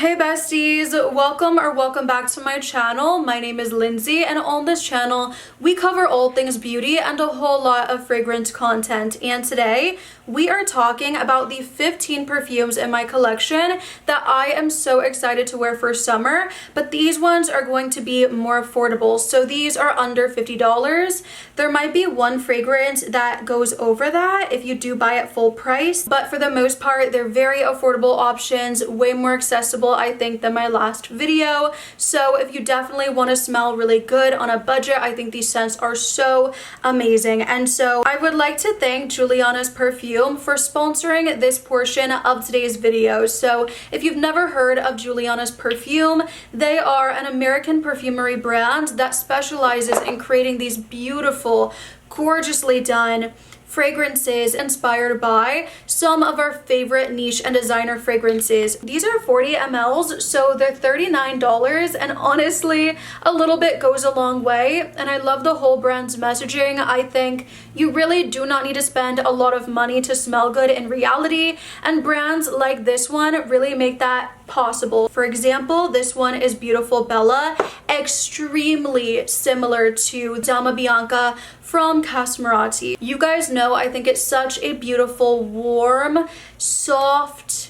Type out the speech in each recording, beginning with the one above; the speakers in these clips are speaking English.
Hey besties, welcome back to my channel. My name is Lindsay, and on this channel we cover all things beauty and a whole lot of fragrance content. And today we are talking about the 15 perfumes in my collection that I am so excited to wear for summer, but these ones are going to be more affordable. So these are under $50. There might be one fragrance that goes over that if you do buy it full price, but for the most part they're very affordable options, way more accessible I think than my last video. So if you definitely want to smell really good on a budget, I think these scents are so amazing. And so I would like to thank Julianna'S Perfume for sponsoring this portion of today's video. So if you've never heard of Julianna'S Perfume, they are an American perfumery brand that specializes in creating these beautiful, gorgeously done fragrances inspired by some of our favorite niche and designer fragrances. These are 40 mls, so they're $39, and honestly a little bit goes a long way. And I love the whole brand's messaging. I think you really do not need to spend a lot of money to smell good in reality, and brands like this one really make that possible. For example, this one is Beautiful Bella, extremely similar to Dama Bianca from Casmarati. You guys know I think it's such a beautiful, warm, soft,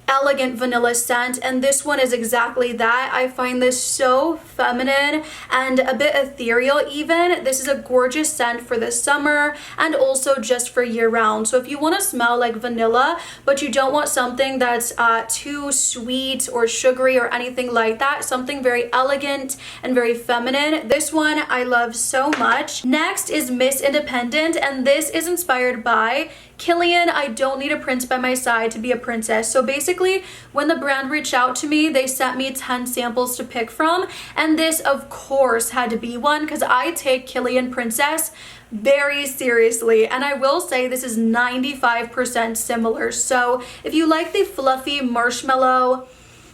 elegant vanilla scent, and this one is exactly that. I find this so feminine and a bit ethereal even. This is a gorgeous scent for the summer and also just for year round. So if you want to smell like vanilla but you don't want something that's too sweet or sugary or anything like that, something very elegant and very feminine, this one I love so much. Next is Miss Independent, and this is inspired by Kilian. I don't need a prince by my side to be a princess. So basically when the brand reached out to me, they sent me 10 samples to pick from, and this of course had to be one because I take Kilian Princess very seriously. And I will say this is 95% similar. So if you like the fluffy marshmallow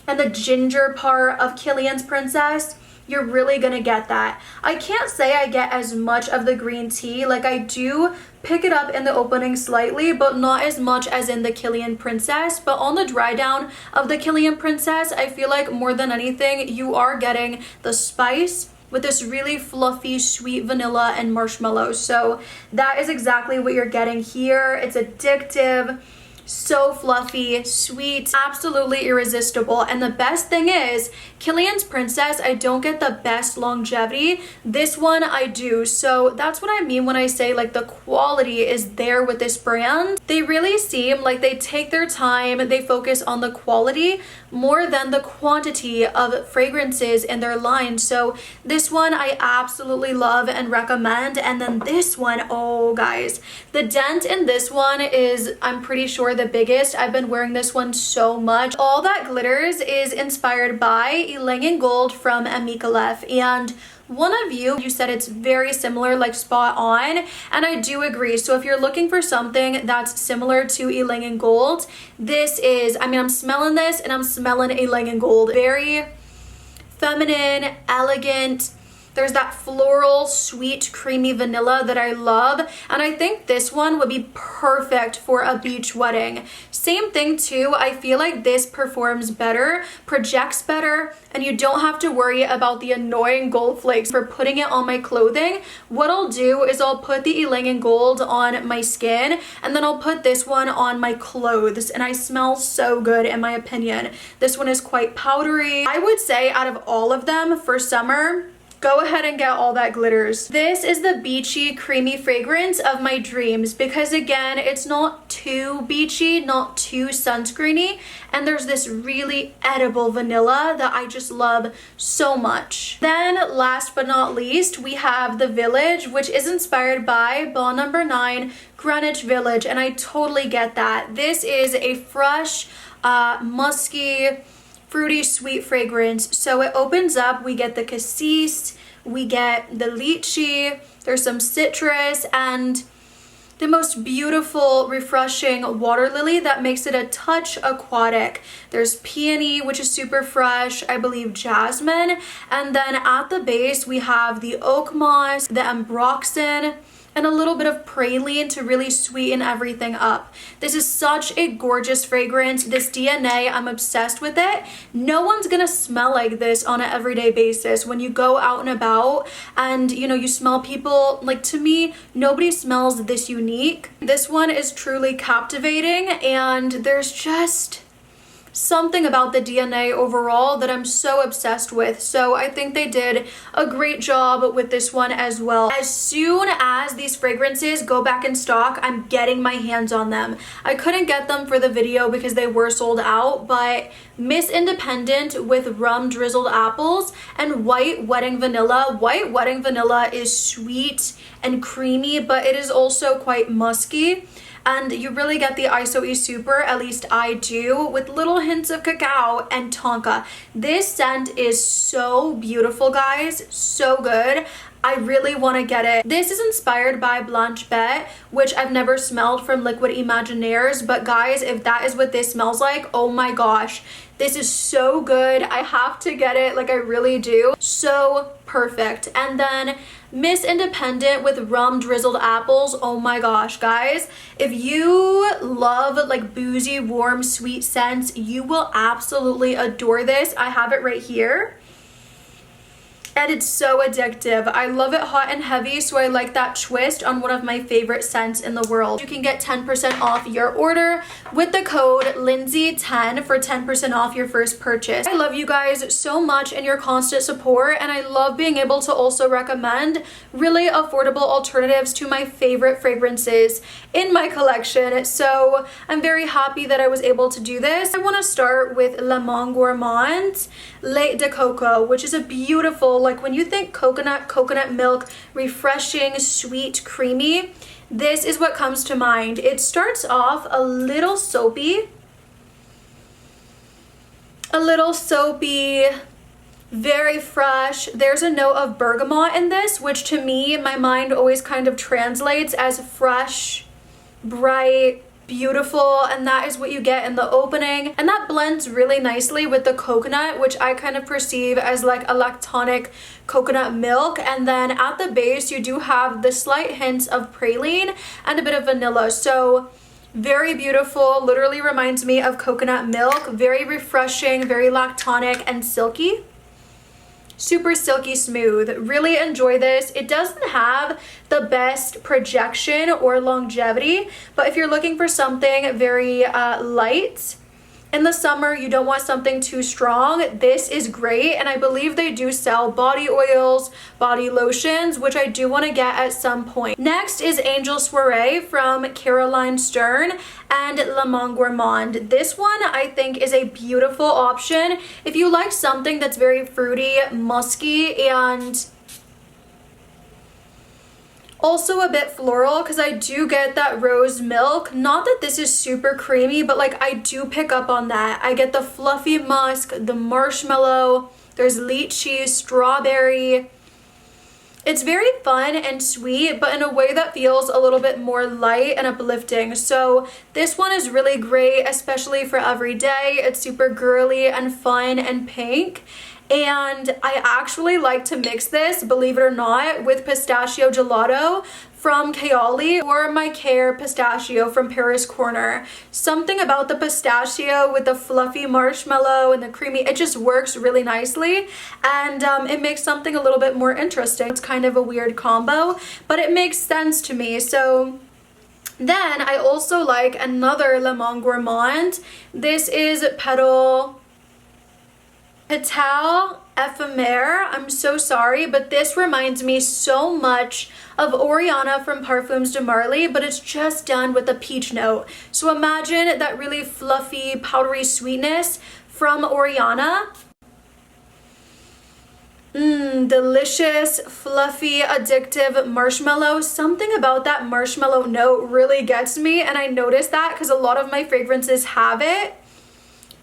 and the ginger part of Kilian's Princess, you're really gonna get that. I can't say I get as much of the green tea. Like, I do pick it up in the opening slightly, but not as much as in the Kilian Princess. But on the dry down of the Kilian Princess, I feel like more than anything you are getting the spice with this really fluffy sweet vanilla and marshmallow. So that is exactly what you're getting here. It's addictive, so fluffy, sweet, absolutely irresistible. And the best thing is, Kilian's Princess, I don't get the best longevity. This one I do. So that's what I mean when I say like the quality is there with this brand. They really seem like they take their time, they focus on the quality more than the quantity of fragrances in their line. So this one I absolutely love and recommend. And then this one, oh guys, the dent in this one is, I'm pretty sure, the biggest. I've been wearing this one so much. All That Glitters is inspired by Ylang Gold from Mikolev, and one of you said it's very similar, like spot on, and I do agree. So if you're looking for something that's similar to Ylang Gold, this is, I mean, I'm smelling this and I'm smelling Ylang Gold. Very feminine, elegant. There's that floral, sweet, creamy vanilla that I love. And I think this one would be perfect for a beach wedding. Same thing too, I feel like this performs better, projects better, and you don't have to worry about the annoying gold flakes for putting it on my clothing. What I'll do is I'll put the Ylang Gold on my skin, and then I'll put this one on my clothes, and I smell so good in my opinion. This one is quite powdery. I would say out of all of them for summer, go ahead and get All That Glitters. This is the beachy, creamy fragrance of my dreams because again, it's not too beachy, not too sunscreeny, and there's this really edible vanilla that I just love so much. Then last but not least, we have The Village, which is inspired by Bond No. 9 Greenwich Village, and I totally get that. This is a fresh, musky, fruity sweet fragrance. So it opens up, we get the cassis, we get the lychee, there's some citrus, and the most beautiful, refreshing water lily that makes it a touch aquatic. There's peony, which is super fresh, I believe jasmine, and then at the base we have the oak moss, the ambroxan, and a little bit of praline to really sweeten everything up. This is such a gorgeous fragrance. This DNA, I'm obsessed with it. No one's gonna smell like this on an everyday basis. When you go out and about and you know, you smell people, like to me, nobody smells this unique. This one is truly captivating, and there's just something about the DNA overall that I'm so obsessed with. So I think they did a great job with this one as well. As soon as these fragrances go back in stock, I'm getting my hands on them. I couldn't get them for the video because they were sold out, but Miss Independent with rum drizzled apples and white wedding vanilla. White wedding vanilla is sweet and creamy, but it is also quite musky. And you really get the ISO-E Super, at least I do, with little hints of cacao and tonka. This scent is so beautiful, guys. So good. I really want to get it. This is inspired by Blanche Bette, which I've never smelled from Liquid Imaginaires. But guys, if that is what this smells like, oh my gosh. This is so good. I have to get it, like I really do. So perfect. And then Miss Independent with rum drizzled apples. Oh my gosh, guys. If you love like boozy, warm, sweet scents, you will absolutely adore this. I have it right here. And it's so addictive. I love it hot and heavy, so I like that twist on one of my favorite scents in the world. You can get 10% off your order with the code Lindsay10 for 10% off your first purchase. I love you guys so much and your constant support, and I love being able to also recommend really affordable alternatives to my favorite fragrances in my collection. So I'm very happy that I was able to do this. I want to start with Le Mon Gourmand Lait de Coco, which is a beautiful, like when you think coconut milk, refreshing, sweet, creamy, this is what comes to mind. It starts off a little soapy, very fresh. There's a note of bergamot in this, which to me, my mind always kind of translates as fresh, bright, beautiful, and that is what you get in the opening, and that blends really nicely with the coconut, which I kind of perceive as like a lactonic coconut milk. And then at the base you do have the slight hints of praline and a bit of vanilla. So very beautiful, literally reminds me of coconut milk. Very refreshing, very lactonic and silky. Super silky smooth. Really enjoy this. It doesn't have the best projection or longevity, but if you're looking for something very light in the summer, you don't want something too strong, this is great. And I believe they do sell body oils, body lotions, which I do want to get at some point. Next is Angel Soiree from Caroline Stern and Le Mon Gourmand. This one I think is a beautiful option if you like something that's very fruity, musky, and also a bit floral, because I do get that rose milk. Not that this is super creamy, but like I do pick up on that. I get the fluffy musk, the marshmallow, there's lychee, strawberry. It's very fun and sweet, but in a way that feels a little bit more light and uplifting. So this one is really great, especially for every day. It's super girly and fun and pink. And I actually like to mix this, believe it or not, with pistachio gelato from Kayali or my Care pistachio from Paris Corner. Something about the pistachio with the fluffy marshmallow and the creamy, it just works really nicely, and it makes something a little bit more interesting. It's kind of a weird combo, but it makes sense to me. So then I also like another Le Mon Gourmand. This is Petal Patal Ephemer. I'm so sorry, but this reminds me so much of Ariana from Parfums de Marly, but it's just done with a peach note. So imagine that really fluffy, powdery sweetness from Ariana. Delicious, fluffy, addictive marshmallow. Something about that marshmallow note really gets me, and I noticed that because a lot of my fragrances have it.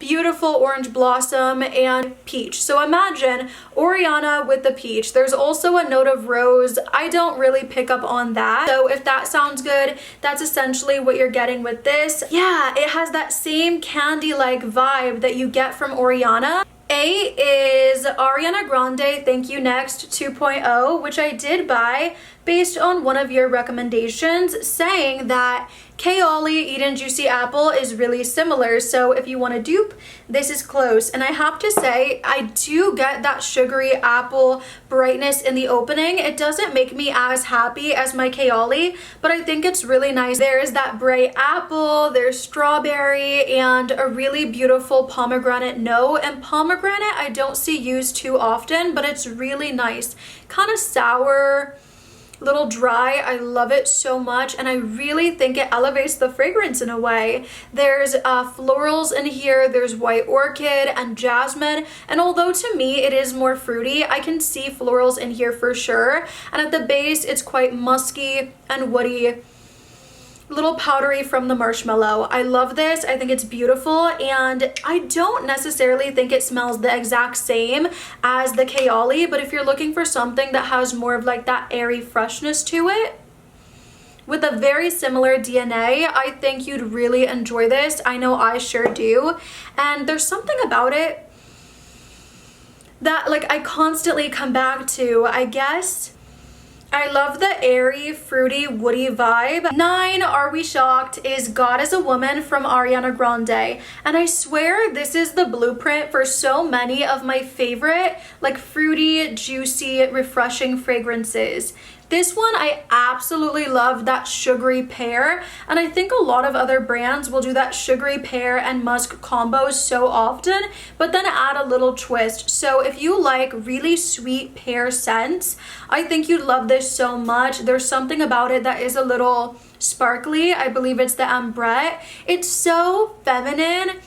Beautiful orange blossom and peach. So imagine Ariana with the peach. There's also a note of rose. I don't really pick up on that. So if that sounds good, that's essentially what you're getting with this. Yeah, it has that same candy-like vibe that you get from Ariana. A is Ariana Grande Thank You Next 2.0, which I did buy based on one of your recommendations saying that Kaoli Eden Juicy Apple is really similar. So if you want to dupe, this is close. And I have to say, I do get that sugary apple brightness in the opening. It doesn't make me as happy as my Kaoli, but I think it's really nice. There's that bright apple, there's strawberry, and a really beautiful pomegranate note. And pomegranate I don't see used too often, but it's really nice. Kind of sour, little dry. I love it so much, and I really think it elevates the fragrance in a way. There's florals in here, there's white orchid and jasmine, and although to me it is more fruity, I can see florals in here for sure. And at the base it's quite musky and woody, little powdery from the marshmallow. I love this. I think it's beautiful, and I don't necessarily think it smells the exact same as the Kaoli, but if you're looking for something that has more of like that airy freshness to it with a very similar DNA, I think you'd really enjoy this. I know I sure do. And there's something about it that like I constantly come back to. I guess I love the airy, fruity, woody vibe. 9, Are We Shocked, is God is a Woman from Ariana Grande. And I swear this is the blueprint for so many of my favorite, like fruity, juicy, refreshing fragrances. This one, I absolutely love that sugary pear, and I think a lot of other brands will do that sugary pear and musk combos so often, but then add a little twist. So if you like really sweet pear scents, I think you'd love this so much. There's something about it that is a little sparkly. I believe it's the ambrette. It's so feminine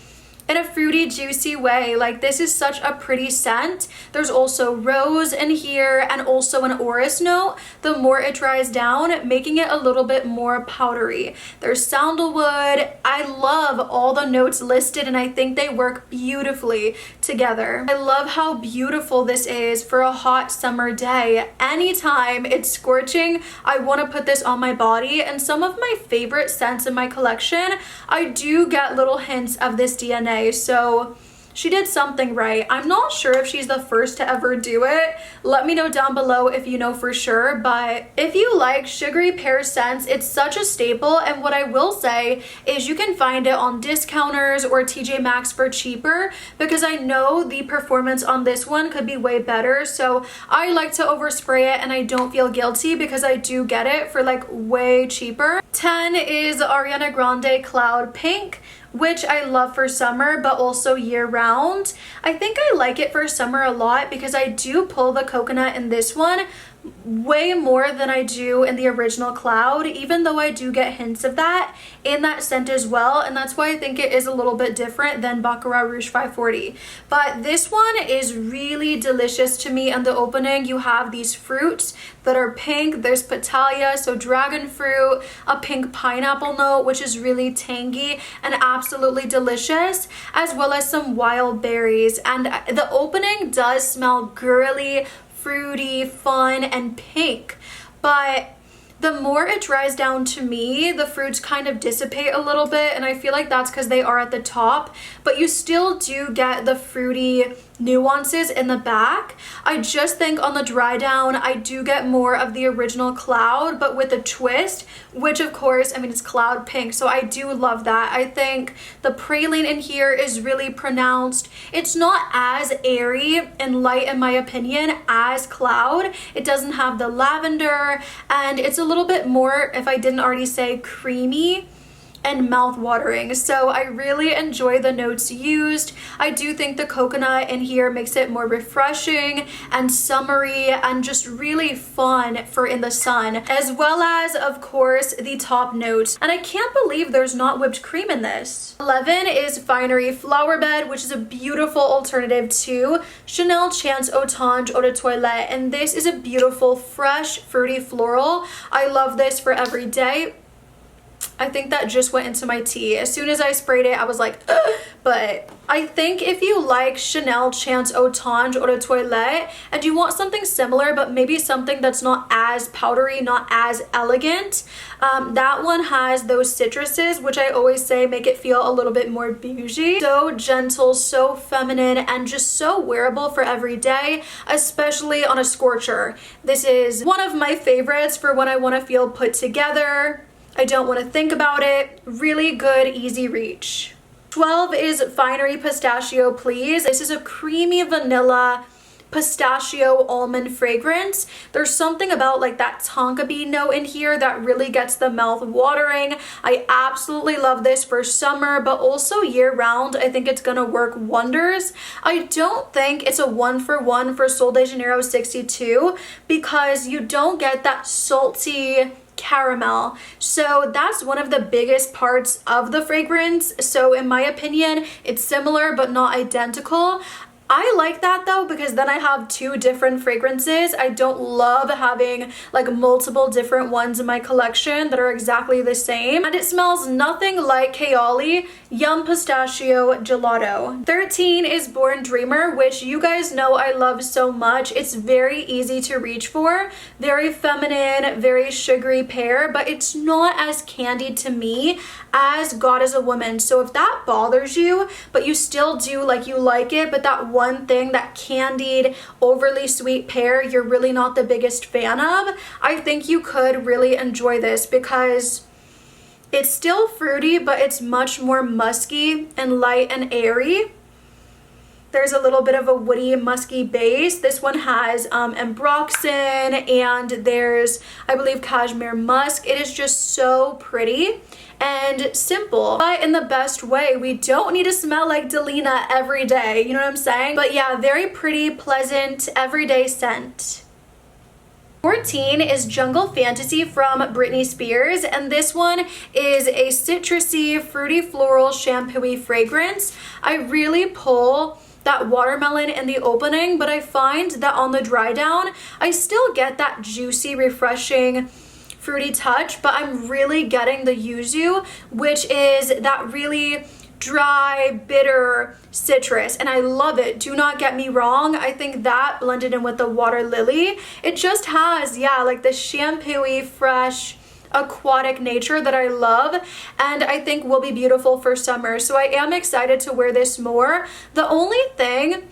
in a fruity, juicy way. Like, this is such a pretty scent. There's also rose in here and also an orris note. The more it dries down, making it a little bit more powdery. There's sandalwood. I love all the notes listed, and I think they work beautifully together. I love how beautiful this is for a hot summer day. Anytime it's scorching, I want to put this on my body, and some of my favorite scents in my collection, I do get little hints of this DNA. So she did something right. I'm not sure if she's the first to ever do it. Let me know down below if you know for sure. But if you like sugary pear scents, it's such a staple. And what I will say is you can find it on discounters or tjmaxx for cheaper, because I know the performance on this one could be way better. So I like to overspray it, and I don't feel guilty because I do get it for like way cheaper. 10 is Ariana Grande Cloud Pink, which I love for summer but also year round. I think I like it for summer a lot because I do pull the coconut in this one way more than I do in the original Cloud, even though I do get hints of that in that scent as well, and that's why I think it is a little bit different than Baccarat Rouge 540. But this one is really delicious to me. In the opening, you have these fruits that are pink. There's Petalia, so dragon fruit, a pink pineapple note, which is really tangy and absolutely delicious, as well as some wild berries. And the opening does smell girly, fruity, fun, and pink, but the more it dries down, to me, the fruits kind of dissipate a little bit, and I feel like that's because they are at the top, but you still do get the fruity nuances in the back. I just think on the dry down, I do get more of the original Cloud, but with a twist, which of course, I mean, it's Cloud Pink, so I do love that. I think the praline in here is really pronounced. It's not as airy and light, in my opinion, as Cloud. It doesn't have the lavender, and it's a little bit more, if I didn't already say, creamy and mouth-watering. So I really enjoy the notes used. I do think the coconut in here makes it more refreshing and summery and just really fun for in the sun, as well as, of course, the top notes. And I can't believe there's not whipped cream in this. 11 is Finery Flower Bed, which is a beautiful alternative to Chanel Chance Autange Eau de Toilette, and this is a beautiful, fresh, fruity floral. I love this for every day. I think that just went into my tea. As soon as I sprayed it, I was like, ugh. But I think if you like Chanel Chance Autange Eau de Toilette and you want something similar, but maybe something that's not as powdery, not as elegant, that one has those citruses, which I always say make it feel a little bit more bougie. So gentle, so feminine, and just so wearable for every day, especially on a scorcher. This is one of my favorites for when I want to feel put together. I don't want to think about it. Really good, easy reach. 12 is Finery Pistachio Please. This is a creamy vanilla pistachio almond fragrance. There's something about like that tonka bean note in here that really gets the mouth watering. I absolutely love this for summer, but also year round. I think it's gonna work wonders. I don't think it's a 1-for-1 for Sol de Janeiro 62 because you don't get that salty caramel. So that's one of the biggest parts of the fragrance. So in my opinion, it's similar but not identical. I like that though because then I have two different fragrances. I don't love having like multiple different ones in my collection that are exactly the same. And it smells nothing like Kayali Yum Pistachio Gelato. 13 is Born Dreamer, which you guys know I love so much. It's very easy to reach for. Very feminine, very sugary pear, but it's not as candied to me as God is a Woman. So if that bothers you, but you still do like you like it, but that one thing, that candied, overly sweet pear, you're really not the biggest fan of, I think you could really enjoy this because it's still fruity, but it's much more musky and light and airy. There's a little bit of a woody, musky base. This one has ambroxan and there's, I believe, cashmere musk. It is just so pretty and simple, but in the best way. We don't need to smell like Delina every day, you know what I'm saying? But yeah, very pretty, pleasant, everyday scent. 14 is Jungle Fantasy from Britney Spears, and this one is a citrusy, fruity, floral, shampooy fragrance. I really pull that watermelon in the opening, but I find that on the dry down, I still get that juicy, refreshing, fruity touch, but I'm really getting the yuzu, which is that really dry, bitter citrus, and I love it. Do not get me wrong. I think that blended in with the water lily, it just has, yeah, like this shampooy, fresh, aquatic nature that I love, and I think will be beautiful for summer. So I am excited to wear this more. The only thing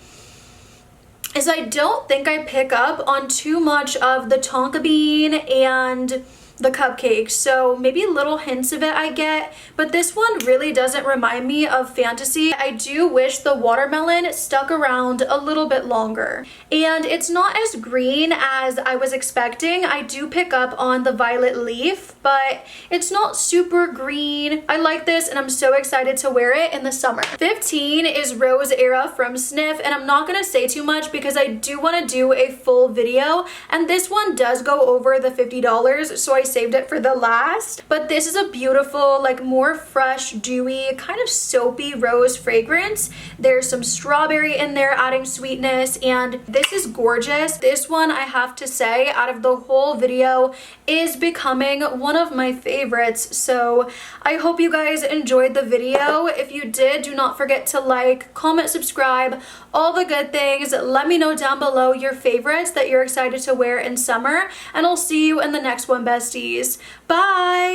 is I don't think I pick up on too much of the tonka bean and the cupcakes, so maybe little hints of it I get, but this one really doesn't remind me of Fantasy. I do wish the watermelon stuck around a little bit longer, and it's not as green as I was expecting. I do pick up on the violet leaf, but it's not super green. I like this and I'm so excited to wear it in the summer. 15 is Rose Era from Snif, and I'm not gonna say too much because I do want to do a full video, and this one does go over the $50, so I saved it for the last. But this is a beautiful, like more fresh, dewy, kind of soapy rose fragrance. There's some strawberry in there adding sweetness, and this is gorgeous. This one, I have to say, out of the whole video is becoming one of my favorites. So I hope you guys enjoyed the video. If you did, do not forget to like, comment, subscribe, all the good things. Let me know down below your favorites that you're excited to wear in summer, and I'll see you in the next one, besties. Bye!